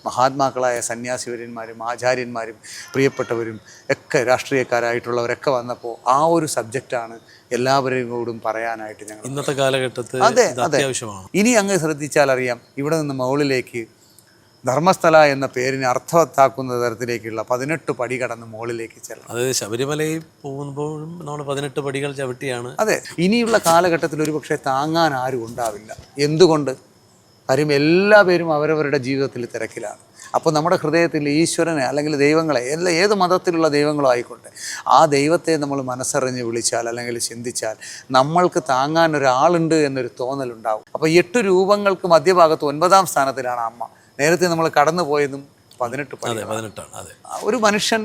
മഹാത്മാക്കളായ സന്യാസിവര്യന്മാരും ആചാര്യന്മാരും പ്രിയപ്പെട്ടവരും ഒക്കെ രാഷ്ട്രീയക്കാരായിട്ടുള്ളവരൊക്കെ വന്നപ്പോൾ ആ ഒരു സബ്ജക്റ്റാണ് എല്ലാവരോടും പറയാനായിട്ട് ഞങ്ങൾ ഇന്നത്തെ കാലഘട്ടത്തിൽ അത്യാവശ്യമാണ്. ഇനി അങ്ങ് ശ്രദ്ധിച്ചാൽ അറിയാം, ഇവിടെ നിന്ന് മുകളിലേക്ക് ധർമ്മസ്ഥല എന്ന പേരിനെ അർത്ഥവത്താക്കുന്ന തരത്തിലേക്കുള്ള 18 പടി കടന്ന് മുകളിലേക്ക് ചെല്ലണം. അതായത് ശബരിമലയിൽ പോകുമ്പോഴും നമ്മൾ 18 പടികൾ ചവിട്ടിയാണ്. അതെ, ഇനിയുള്ള കാലഘട്ടത്തിൽ ഒരു പക്ഷേ താങ്ങാൻ ആരും ഉണ്ടാവില്ല. എന്തുകൊണ്ട്? കാര്യം എല്ലാ പേരും അവരവരുടെ ജീവിതത്തിൽ തിരക്കിലാണ്. അപ്പോൾ നമ്മുടെ ഹൃദയത്തിൽ ഈശ്വരനെ അല്ലെങ്കിൽ ദൈവങ്ങളെ ഏത് മതത്തിലുള്ള ദൈവങ്ങളോ ആയിക്കോട്ടെ, ആ ദൈവത്തെ നമ്മൾ മനസ്സറിഞ്ഞ് വിളിച്ചാൽ അല്ലെങ്കിൽ ചിന്തിച്ചാൽ നമ്മൾക്ക് താങ്ങാൻ ഒരാളുണ്ട് എന്നൊരു തോന്നലുണ്ടാവും. അപ്പോൾ 8 രൂപങ്ങൾക്ക് മധ്യഭാഗത്ത് 9ാം സ്ഥാനത്തിലാണ് അമ്മ. നേരത്തെ നമ്മൾ കടന്നു പോയതും 18. ഒരു മനുഷ്യൻ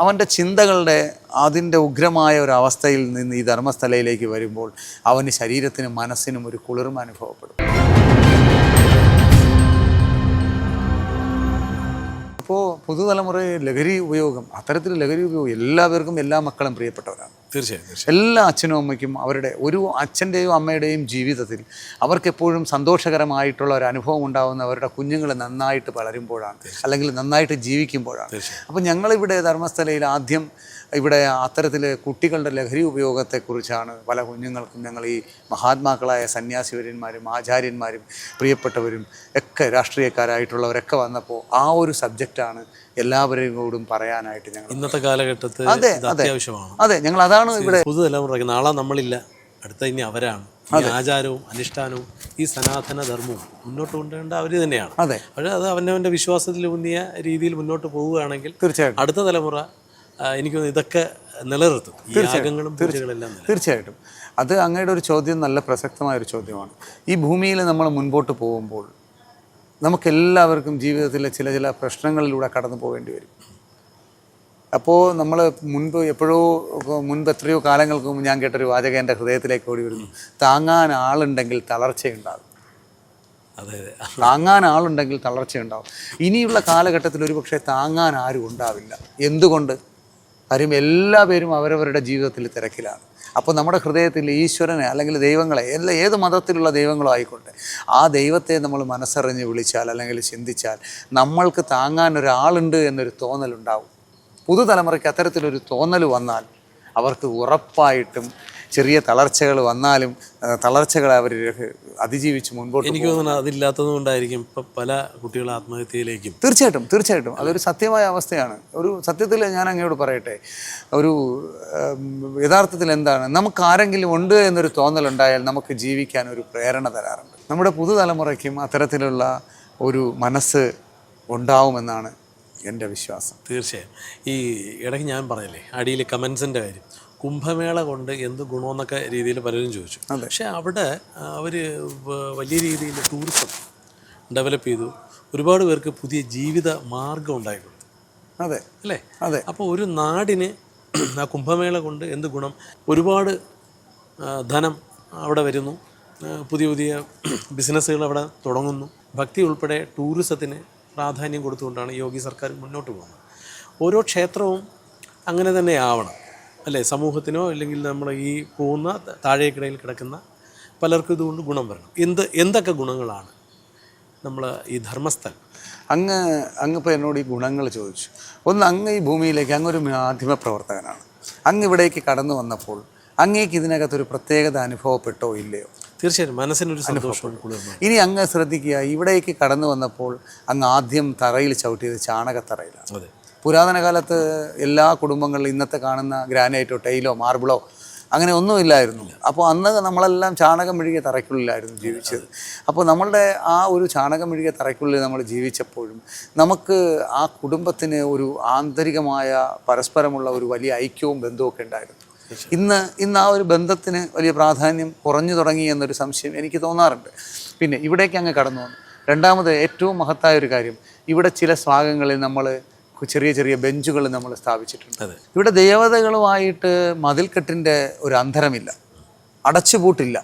അവൻ്റെ ചിന്തകളുടെ അതിൻ്റെ ഉഗ്രമായ ഒരു അവസ്ഥയിൽ നിന്ന് ഈ ധർമ്മസ്ഥലയിലേക്ക് വരുമ്പോൾ അവന് ശരീരത്തിനും മനസ്സിനും ഒരു കുളിർമ അനുഭവപ്പെടും. അപ്പോൾ പുതുതലമുറയിൽ ലഹരി ഉപയോഗം, അത്തരത്തിൽ ലഹരി ഉപയോഗം എല്ലാവർക്കും, എല്ലാ മക്കളും പ്രിയപ്പെട്ടവരാണ്. തീർച്ചയായും എല്ലാ അച്ഛനും അമ്മയ്ക്കും അവരുടെ ഒരു അച്ഛൻ്റെയും അമ്മയുടെയും ജീവിതത്തിൽ അവർക്കെപ്പോഴും സന്തോഷകരമായിട്ടുള്ള ഒരു അനുഭവം ഉണ്ടാകുന്ന അവരുടെ കുഞ്ഞുങ്ങൾ നന്നായിട്ട് വളരുമ്പോഴാണ്, അല്ലെങ്കിൽ നന്നായിട്ട് ജീവിക്കുമ്പോഴാണ്. അപ്പോൾ ഞങ്ങളിവിടെ ധർമ്മസ്ഥലയിൽ ആദ്യം ഇവിടെ അത്തരത്തിൽ കുട്ടികളുടെ ലഹരി ഉപയോഗത്തെക്കുറിച്ചാണ് പല കുഞ്ഞുങ്ങൾക്കും ഞങ്ങൾ ഈ മഹാത്മാക്കളായ സന്യാസിവര്യന്മാരും ആചാര്യന്മാരും പ്രിയപ്പെട്ടവരും ഒക്കെ രാഷ്ട്രീയക്കാരായിട്ടുള്ളവരൊക്കെ വന്നപ്പോൾ ആ ഒരു സബ്ജക്റ്റാണ് എല്ലാവരോടും പറയാനായിട്ട് ഞങ്ങൾ ഇന്നത്തെ കാലഘട്ടത്തിൽ അത്യാവശ്യമാണ്. അതെ, ഞങ്ങൾ അതാണ് ഇവിടെ പുതുതലമുറയ്ക്ക് നാളെ നമ്മളില്ല, അടുത്ത ഇനി അവരാണ്. ഈ ആചാരവും അനുഷ്ഠാനവും ഈ സനാതന ധർമ്മവും മുന്നോട്ട് കൊണ്ടുവരേണ്ട അവർ തന്നെയാണ്. പക്ഷേ അത് അവനവൻ്റെ വിശ്വാസത്തിൽ ഊന്നിയ രീതിയിൽ മുന്നോട്ട് പോവുകയാണെങ്കിൽ തീർച്ചയായിട്ടും അടുത്ത തലമുറ എനിക്ക് ഇതൊക്കെ നിലനിർത്തും. തീർച്ചയായിട്ടും അത് അങ്ങയുടെ ഒരു ചോദ്യം നല്ല പ്രസക്തമായൊരു ചോദ്യമാണ്. ഈ ഭൂമിയിൽ നമ്മൾ മുൻപോട്ട് പോകുമ്പോൾ നമുക്കെല്ലാവർക്കും ജീവിതത്തിലെ ചില പ്രശ്നങ്ങളിലൂടെ കടന്നു പോകേണ്ടി വരും. അപ്പോൾ നമ്മൾ മുൻപ് എത്രയോ കാലങ്ങൾക്ക് മുമ്പ് ഞാൻ കേട്ടൊരു വാചകം എൻ്റെ ഹൃദയത്തിലേക്ക് ഓടി വരുന്നു: താങ്ങാൻ ആളുണ്ടെങ്കിൽ തളർച്ചയുണ്ടാകും. താങ്ങാൻ ആളുണ്ടെങ്കിൽ തളർച്ചയുണ്ടാകും. ഇനിയുള്ള കാലഘട്ടത്തിൽ ഒരു പക്ഷേ താങ്ങാൻ ആരും ഉണ്ടാവില്ല. എന്തുകൊണ്ട്? കാര്യം എല്ലാ പേരും അവരവരുടെ ജീവിതത്തിൽ തിരക്കിലാണ്. അപ്പോൾ നമ്മുടെ ഹൃദയത്തിൽ ഈശ്വരനെ അല്ലെങ്കിൽ ദൈവങ്ങളെ ഏത് മതത്തിലുള്ള ദൈവങ്ങളോ ആയിക്കോട്ടെ, ആ ദൈവത്തെ നമ്മൾ മനസ്സറിഞ്ഞ് വിളിച്ചാൽ അല്ലെങ്കിൽ ചിന്തിച്ചാൽ നമ്മൾക്ക് താങ്ങാൻ ഒരാളുണ്ട് എന്നൊരു തോന്നലുണ്ടാവും. പുതുതലമുറയ്ക്ക് അത്തരത്തിലൊരു തോന്നൽ വന്നാൽ അവർക്ക് ഉറപ്പായിട്ടും ചെറിയ തളർച്ചകൾ വന്നാലും തളർച്ചകളെ അവർ അതിജീവിച്ച് മുൻപോട്ട്. എനിക്ക് തോന്നുന്നു അതില്ലാത്തത് കൊണ്ടായിരിക്കും ഇപ്പം പല കുട്ടികൾ ആത്മഹത്യയിലേക്കും. തീർച്ചയായിട്ടും അതൊരു സത്യമായ അവസ്ഥയാണ്. ഒരു സത്യത്തിൽ ഞാൻ അങ്ങയോട് പറയട്ടെ, ഒരു യഥാർത്ഥത്തിൽ എന്താണ്, നമുക്ക് ആരെങ്കിലും ഉണ്ട് എന്നൊരു തോന്നലുണ്ടായാൽ നമുക്ക് ജീവിക്കാൻ ഒരു പ്രേരണ തരാറുണ്ട്. നമ്മുടെ പുതുതലമുറയ്ക്കും അത്തരത്തിലുള്ള ഒരു മനസ്സ് ഉണ്ടാവുമെന്നാണ് എൻ്റെ വിശ്വാസം. തീർച്ചയായും. ഈ ഇടയ്ക്ക് ഞാൻ പറഞ്ഞില്ലേ അടിയിൽ കമൻസിൻ്റെ കാര്യം, കുംഭമേള കൊണ്ട് എന്ത് ഗുണമെന്നൊക്കെ രീതിയിൽ പലരും ചോദിച്ചു. പക്ഷേ അവിടെ അവർ വലിയ രീതിയിൽ ടൂറിസം ഡെവലപ്പ് ചെയ്തു, ഒരുപാട് പേർക്ക് പുതിയ ജീവിത മാർഗം ഉണ്ടായിട്ടുണ്ട്. അല്ലേ? അപ്പോൾ ഒരു നാടിന് ആ കുംഭമേള കൊണ്ട് എന്ത് ഗുണം? ഒരുപാട് ധനം അവിടെ വരുന്നു, പുതിയ ബിസിനസ്സുകൾ അവിടെ തുടങ്ങുന്നു. ഭക്തി ഉൾപ്പെടെ ടൂറിസത്തിന് പ്രാധാന്യം കൊടുത്തുകൊണ്ടാണ് യോഗി സർക്കാർ മുന്നോട്ട് പോകുന്നത്. ഓരോ ക്ഷേത്രവും അങ്ങനെ തന്നെ ആവണം, അല്ലേ? സമൂഹത്തിനോ അല്ലെങ്കിൽ നമ്മൾ ഈ പോകുന്ന താഴേക്കിടയിൽ കിടക്കുന്ന പലർക്കും ഇതുകൊണ്ട് ഗുണം വരണം. എന്തൊക്കെ ഗുണങ്ങളാണ് നമ്മൾ ഈ ധർമ്മസ്ഥൽ? ഇപ്പോൾ എന്നോട് ഈ ഗുണങ്ങൾ ചോദിച്ചു. ഒന്ന്, അങ്ങ് ഈ ഭൂമിയിലേക്ക് അങ്ങൊരു മാധ്യമ പ്രവർത്തകനാണ്. അങ്ങ് ഇവിടേക്ക് കടന്നു വന്നപ്പോൾ അങ്ങേക്ക് ഇതിനകത്തൊരു പ്രത്യേകത അനുഭവപ്പെട്ടോ ഇല്ലയോ? തീർച്ചയായും മനസ്സിനൊരു സന്തോഷവും കുളിർമ. ഇനി അങ്ങ് ശ്രദ്ധിക്കുക, ഇവിടേക്ക് കടന്നു വന്നപ്പോൾ അങ്ങ് ആദ്യം തറയിൽ ചവിട്ടിയത് ചാണകത്തറയിലാണ്. പുരാതന കാലത്ത് എല്ലാ കുടുംബങ്ങളിലും ഇന്നത്തെ കാണുന്ന ഗ്രാനൈറ്റോ ടൈലോ മാർബിളോ അങ്ങനെ ഒന്നുമില്ലായിരുന്നു. അപ്പോൾ അന്ന് നമ്മളെല്ലാം ചാണകം മെഴുകിയ തറയ്ക്കുള്ളിലായിരുന്നു ജീവിച്ചത്. അപ്പോൾ നമ്മളുടെ ആ ഒരു ചാണകം മെഴുകിയ തറയ്ക്കുള്ളിൽ നമ്മൾ ജീവിച്ചപ്പോഴും നമുക്ക് ആ കുടുംബത്തിന് ഒരു ആന്തരികമായ പരസ്പരമുള്ള ഒരു വലിയ ഐക്യവും ബന്ധവുമൊക്കെ ഉണ്ടായിരുന്നു. ഇന്ന് ആ ഒരു ബന്ധത്തിന് വലിയ പ്രാധാന്യം കുറഞ്ഞു തുടങ്ങി എന്നൊരു സംശയം എനിക്ക് തോന്നാറുണ്ട്. പിന്നെ ഇവിടേക്ക് അങ്ങ് കടന്നു വന്നു. രണ്ടാമത് ഏറ്റവും മഹത്തായ ഒരു കാര്യം, ഇവിടെ ചില ഭാഗങ്ങളിൽ നമ്മൾ ചെറിയ ബെഞ്ചുകൾ നമ്മൾ സ്ഥാപിച്ചിട്ടുണ്ട്. ഇവിടെ ദേവതകളുമായിട്ട് മതിൽക്കെട്ടിൻ്റെ ഒരു അന്തരമില്ല, അടച്ചുപൂട്ടില്ല.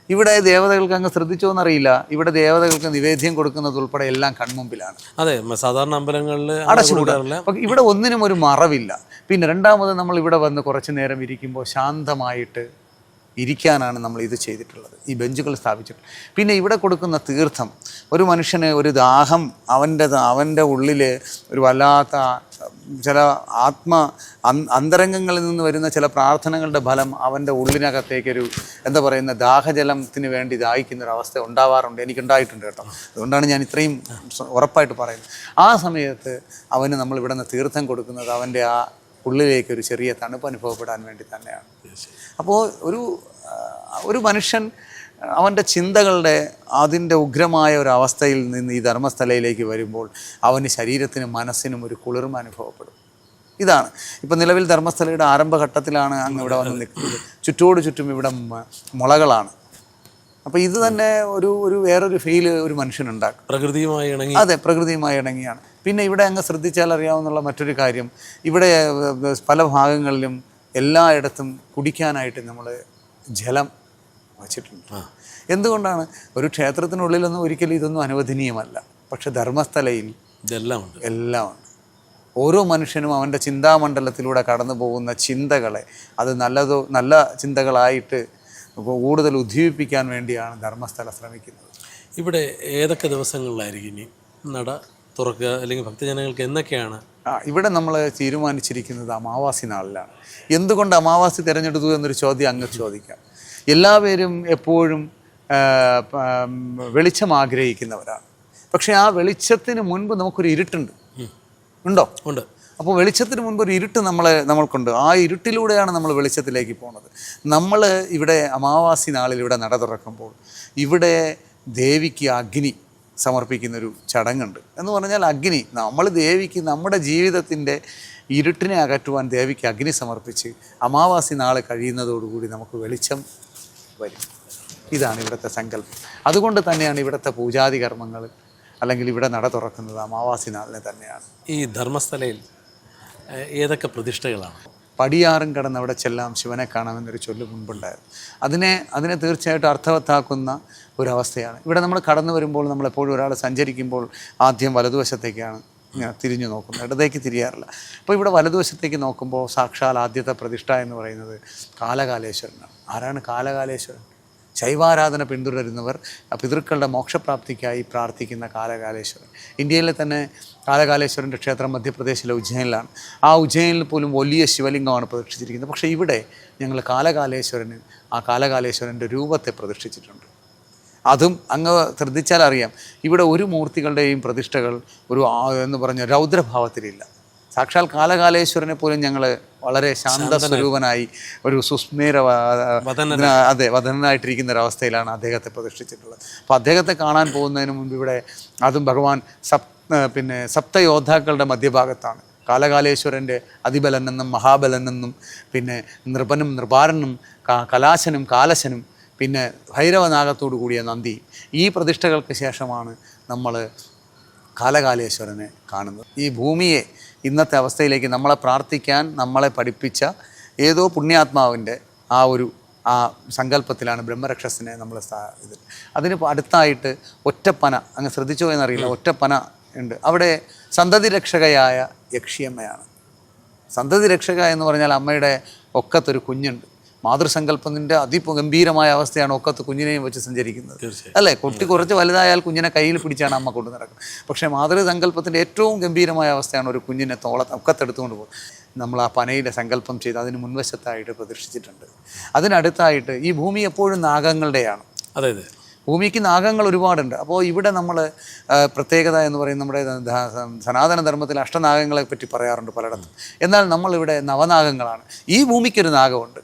ഇവിടെ ദേവതകൾക്ക് അങ്ങ് ശ്രദ്ധിച്ചോന്നറിയില്ല, ഇവിടെ ദേവതകൾക്ക് നിവേദ്യം കൊടുക്കുന്നത് ഉൾപ്പെടെ എല്ലാം കൺമുമ്പിലാണ്. അതെ, സാധാരണ അമ്പലങ്ങളിൽ അടച്ചുപൂട്ടാറില്ല. അപ്പം ഇവിടെ ഒന്നിനും ഒരു മറവില്ല. പിന്നെ രണ്ടാമത് നമ്മൾ ഇവിടെ വന്ന് കുറച്ച് നേരം ഇരിക്കുമ്പോൾ ശാന്തമായിട്ട് ഇരിക്കാനാണ് നമ്മൾ ഇത് ചെയ്തിട്ടുള്ളത്, ഈ ബെഞ്ചുകൾ സ്ഥാപിച്ചിട്ടുള്ളത്. പിന്നെ ഇവിടെ കൊടുക്കുന്ന തീർത്ഥം, ഒരു മനുഷ്യന് ഒരു ദാഹം അവൻ്റെ ഉള്ളിൽ ഒരു വല്ലാത്ത ചില അന്തരംഗങ്ങളിൽ നിന്ന് വരുന്ന ചില പ്രാർത്ഥനകളുടെ ഫലം അവൻ്റെ ഉള്ളിനകത്തേക്കൊരു എന്താ പറയുന്ന ദാഹജലത്തിന് വേണ്ടി ദാഹിക്കുന്നൊരവസ്ഥ ഉണ്ടാവാറുണ്ട്. എനിക്കുണ്ടായിട്ടുണ്ട് കേട്ടോ. അതുകൊണ്ടാണ് ഞാൻ ഇത്രയും ഉറപ്പായിട്ട് പറയുന്നത്. ആ സമയത്ത് അവന് നമ്മൾ ഇവിടെ നിന്ന് തീർത്ഥം കൊടുക്കുന്നത് അവൻ്റെ ആ ഉള്ളിലേക്കൊരു ചെറിയ തണുപ്പ് അനുഭവപ്പെടാൻ വേണ്ടി തന്നെയാണ്. അപ്പോൾ ഒരു മനുഷ്യൻ അവൻ്റെ ചിന്തകളുടെ അതിൻ്റെ ഉഗ്രമായ ഒരു അവസ്ഥയിൽ നിന്ന് ഈ ധർമ്മസ്ഥലയിലേക്ക് വരുമ്പോൾ അവന് ശരീരത്തിനും മനസ്സിനും ഒരു കുളിർമ അനുഭവപ്പെടും. ഇതാണ് ഇപ്പം നിലവിൽ ധർമ്മസ്ഥലയുടെ ആരംഭഘട്ടത്തിലാണ് അങ്ങ് ഇവിടെ വന്ന് നിൽക്കുന്നത്. ചുറ്റും ഇവിടെ മുളകളാണ്. അപ്പോൾ ഇത് തന്നെ ഒരു വേറൊരു ഫീല് ഒരു മനുഷ്യനുണ്ടാക്കും. പ്രകൃതിയുമായി ഇണങ്ങി. അതെ, പ്രകൃതിയുമായി ഇണങ്ങിയാണ്. പിന്നെ ഇവിടെ അങ്ങ് ശ്രദ്ധിച്ചാൽ അറിയാവുന്നുള്ള മറ്റൊരു കാര്യം, ഇവിടെ പല ഭാഗങ്ങളിലും എല്ലായിടത്തും കുടിക്കാനായിട്ട് നമ്മൾ ജലം വച്ചിട്ടുണ്ട്. എന്തുകൊണ്ടാണ്? ഒരു ക്ഷേത്രത്തിനുള്ളിലൊന്നും ഒരിക്കലും ഇതൊന്നും അനുവദനീയമല്ല. പക്ഷെ ധർമ്മസ്ഥലയിൽ ഇതെല്ലാം ഉണ്ട്, എല്ലാം ഉണ്ട്. ഓരോ മനുഷ്യനും അവൻ്റെ ചിന്താമണ്ഡലത്തിലൂടെ കടന്നു പോകുന്ന ചിന്തകളെ അത് നല്ല ചിന്തകളായിട്ട് കൂടുതൽ ഉദ്ദീപിപ്പിക്കാൻ വേണ്ടിയാണ് ധർമ്മസ്ഥലം ശ്രമിക്കുന്നത്. ഇവിടെ ഏതൊക്കെ ദിവസങ്ങളിലായിരിക്കും ഇനി നട തുറക്കുക, അല്ലെങ്കിൽ ഭക്തജനങ്ങൾക്ക് എന്നൊക്കെയാണ്? ഇവിടെ നമ്മൾ തീരുമാനിച്ചിരിക്കുന്നത് അമാവാസി നാളിലാണ്. എന്തുകൊണ്ട് അമാവാസി തിരഞ്ഞെടുത്തു എന്നൊരു ചോദ്യം അങ്ങ് ചോദിക്കാം. എല്ലാവരും എപ്പോഴും വെളിച്ചം ആഗ്രഹിക്കുന്നവരാണ്. പക്ഷേ ആ വെളിച്ചത്തിന് മുൻപ് നമുക്കൊരു ഇരുട്ടുണ്ട്. ഉണ്ടോ? ഉണ്ട്. അപ്പോൾ വെളിച്ചത്തിന് മുൻപ് ഒരു ഇരുട്ട് നമ്മൾക്കുണ്ട്. ആ ഇരുട്ടിലൂടെയാണ് നമ്മൾ വെളിച്ചത്തിലേക്ക് പോകുന്നത്. നമ്മൾ ഇവിടെ അമാവാസി നാളിൽ ഇവിടെ നട തുറക്കുമ്പോൾ ഇവിടെ ദേവിക്ക് അഗ്നി സമർപ്പിക്കുന്നൊരു ചടങ്ങുണ്ട്. എന്ന് പറഞ്ഞാൽ അഗ്നി, നമ്മൾ ദേവിക്ക് നമ്മുടെ ജീവിതത്തിൻ്റെ ഇരുട്ടിനെ അകറ്റുവാൻ ദേവിക്ക് അഗ്നി സമർപ്പിച്ച് അമാവാസി നാൾ കഴിയുന്നതോടുകൂടി നമുക്ക് വെളിച്ചം വരും. ഇതാണ് ഇവിടുത്തെ സങ്കല്പം. അതുകൊണ്ട് തന്നെയാണ് ഇവിടുത്തെ പൂജാതി കർമ്മങ്ങൾ അല്ലെങ്കിൽ ഇവിടെ നട തുറക്കുന്നത് അമാവാസി നാളിനെ തന്നെയാണ്. ഈ ധർമ്മസ്ഥലയിൽ ഏതൊക്കെ പ്രതിഷ്ഠകളാണ്? പടിയാറും കടന്ന് അവിടെ ചെല്ലാം ശിവനെ കാണാമെന്നൊരു ചൊല്ല് മുൻപുണ്ടായിരുന്നു. അതിനെ തീർച്ചയായിട്ടും അർത്ഥവത്താക്കുന്ന ഒരവസ്ഥയാണ്. ഇവിടെ നമ്മൾ കടന്നു വരുമ്പോൾ, നമ്മളെപ്പോഴും ഒരാൾ സഞ്ചരിക്കുമ്പോൾ ആദ്യം വലതുവശത്തേക്കാണ് തിരിഞ്ഞു നോക്കുന്നത്, ഇടത്തേക്ക് തിരിയാറില്ല. അപ്പോൾ ഇവിടെ വലതുവശത്തേക്ക് നോക്കുമ്പോൾ സാക്ഷാൽ ആദ്യത്തെ പ്രതിഷ്ഠ എന്ന് പറയുന്നത് കാലകാലേശ്വരനാണ്. ആരാണ് കാലകാലേശ്വരൻ? ശൈവാരാധന പിന്തുടരുന്നവർ പിതൃക്കളുടെ മോക്ഷപ്രാപ്തിക്കായി പ്രാർത്ഥിക്കുന്ന കാലകാലേശ്വരൻ. ഇന്ത്യയിലെ തന്നെ കാലകാലേശ്വരൻ്റെ ക്ഷേത്രം മധ്യപ്രദേശിലെ ഉജ്ജയിനിലാണ്. ആ ഉജ്ജയിനിൽ പോലും വലിയ ശിവലിംഗമാണ് പ്രതിഷ്ഠിച്ചിരിക്കുന്നത്. പക്ഷേ ഇവിടെ ഞങ്ങൾ ആ കാലകാലേശ്വരൻ്റെ രൂപത്തെ പ്രതിഷ്ഠിച്ചിട്ടുണ്ട്. അതും അങ്ങ് ശ്രദ്ധിച്ചാൽ അറിയാം, ഇവിടെ ഒരു മൂർത്തികളുടെയും പ്രതിഷ്ഠകൾ എന്ന് പറഞ്ഞ രൗദ്രഭാവത്തിലില്ല. സാക്ഷാൽ കാലകാലേശ്വരനെ പോലും ഞങ്ങൾ വളരെ ശാന്തസ്വരൂപനായി ഒരു സുസ്മേര വദനായിട്ടിരിക്കുന്ന ഒരവസ്ഥയിലാണ് അദ്ദേഹത്തെ പ്രതിഷ്ഠിച്ചിട്ടുള്ളത്. അപ്പോൾ അദ്ദേഹത്തെ കാണാൻ പോകുന്നതിന് മുമ്പ് ഇവിടെ അതും ഭഗവാൻ സപ്തയോദ്ധാക്കളുടെ മധ്യഭാഗത്താണ്. കാലകാലേശ്വരൻ്റെ അതിബലനെന്നും മഹാബലനെന്നും പിന്നെ നൃപനും നൃപാരനും കലാശനും കാലശനും പിന്നെ ഭൈരവനാഗത്തോടു കൂടിയ നന്ദി. ഈ പ്രതിഷ്ഠകൾക്ക് ശേഷമാണ് നമ്മൾ കാലകാലേശ്വരനെ കാണുന്നത്. ഈ ഭൂമിയെ ഇന്നത്തെ അവസ്ഥയിലേക്ക് നമ്മളെ പ്രാർത്ഥിക്കാൻ നമ്മളെ പഠിപ്പിച്ച ഏതോ പുണ്യാത്മാവിൻ്റെ ആ സങ്കല്പത്തിലാണ് ബ്രഹ്മരക്ഷസിനെ നമ്മൾ അതിന് അടുത്തായിട്ട് ഒറ്റപ്പന, അങ്ങ് ശ്രദ്ധിച്ചോ എന്നറിയില്ല, ഒറ്റപ്പന ഉണ്ട്. അവിടെ സന്തതി രക്ഷകയായ യക്ഷിയമ്മയാണ്. സന്തതി രക്ഷക എന്ന് പറഞ്ഞാൽ അമ്മയുടെ ഒക്കത്തൊരു കുഞ്ഞുണ്ട്. മാതൃസങ്കല്പത്തിൻ്റെ അതിഗംഭീരമായ അവസ്ഥയാണ് ഒക്കത്ത് കുഞ്ഞിനെയും വെച്ച് സഞ്ചരിക്കുന്നത്, അല്ലേ? കുട്ടി കുറച്ച് വലുതായാൽ കുഞ്ഞിനെ കയ്യിൽ പിടിച്ചാണ് അമ്മ കൊണ്ടു നടക്കുന്നത്. പക്ഷേ മാതൃസങ്കല്പത്തിൻ്റെ ഏറ്റവും ഗംഭീരമായ അവസ്ഥയാണ് ഒരു കുഞ്ഞിനെ ഒക്കത്തെടുത്തുകൊണ്ട് പോകുന്നത്. നമ്മൾ ആ പനയുടെ സങ്കല്പം ചെയ്ത് അതിന് മുൻവശത്തായിട്ട് പ്രതിഷ്ഠിച്ചിട്ടുണ്ട്. അതിനടുത്തായിട്ട് ഈ ഭൂമി എപ്പോഴും നാഗങ്ങളുടെയാണ്. അതെ, ഭൂമിക്ക് നാഗങ്ങൾ ഒരുപാടുണ്ട്. അപ്പോൾ ഇവിടെ നമ്മൾ പ്രത്യേകത എന്ന് പറയുന്നത് നമ്മുടെ സനാതനധർമ്മത്തിൽ അഷ്ടനാഗങ്ങളെ പറ്റി പറയാറുണ്ട് പലയിടത്തും. എന്നാൽ നമ്മളിവിടെ നവനാഗങ്ങളാണ്. ഈ ഭൂമിക്കൊരു നാഗമുണ്ട്.